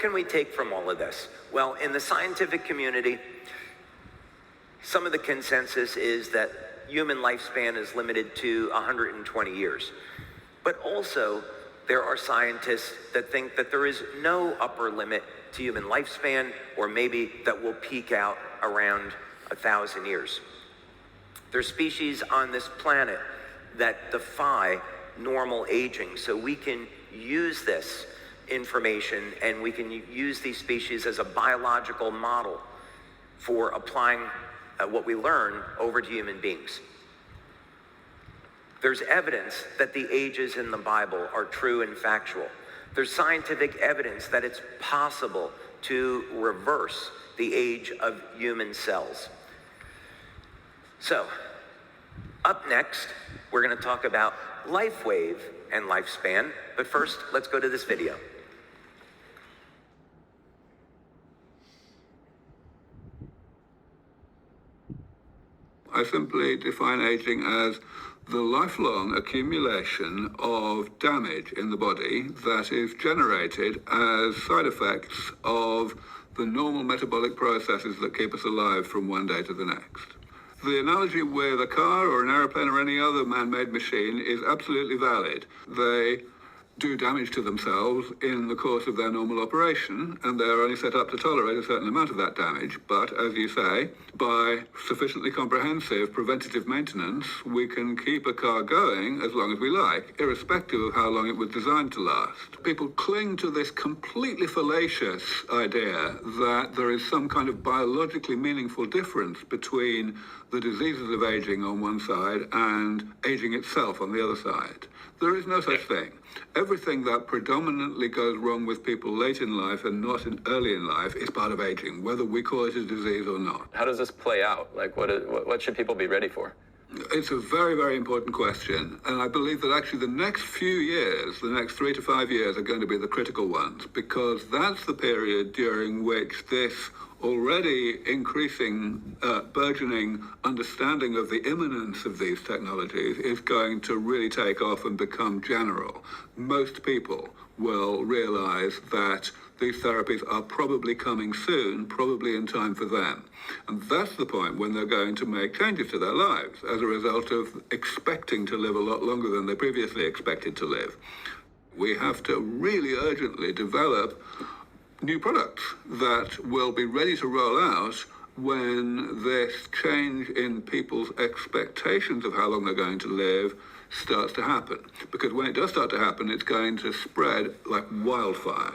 can we take from all of this? Well, in the scientific community, some of the consensus is that human lifespan is limited to 120 years. But also, there are scientists that think that there is no upper limit to human lifespan, or maybe that will peak out around 1,000 years. There's species on this planet that defy normal aging, so we can use this information and we can use these species as a biological model for applying what we learn over to human beings. There's evidence that the ages in the Bible are true and factual. There's scientific evidence that it's possible to reverse the age of human cells. So, up next, we're going to talk about Lifewave and lifespan, but first, let's go to this video. I simply define aging as the lifelong accumulation of damage in the body that is generated as side effects of the normal metabolic processes that keep us alive from one day to the next. The analogy with a car or an aeroplane or any other man-made machine is absolutely valid. They do damage to themselves in the course of their normal operation, and they're only set up to tolerate a certain amount of that damage. But, as you say, by sufficiently comprehensive preventative maintenance, we can keep a car going as long as we like, irrespective of how long it was designed to last. People cling to this completely fallacious idea that there is some kind of biologically meaningful difference between the diseases of aging on one side and aging itself on the other side. There is no such thing. Everything that predominantly goes wrong with people late in life and not early in life is part of aging, whether we call it a disease or not. How does this play out? Like, what should people be ready for? It's a very, very important question. And I believe that actually the next few years, the next 3 to 5 years, are going to be the critical ones, because that's the period during which this already increasing, burgeoning understanding of the imminence of these technologies is going to really take off and become general. Most people will realize that these therapies are probably coming soon, probably in time for them. And that's the point when they're going to make changes to their lives as a result of expecting to live a lot longer than they previously expected to live. We have to really urgently develop new products that will be ready to roll out when this change in people's expectations of how long they're going to live starts to happen. Because when it does start to happen, it's going to spread like wildfire.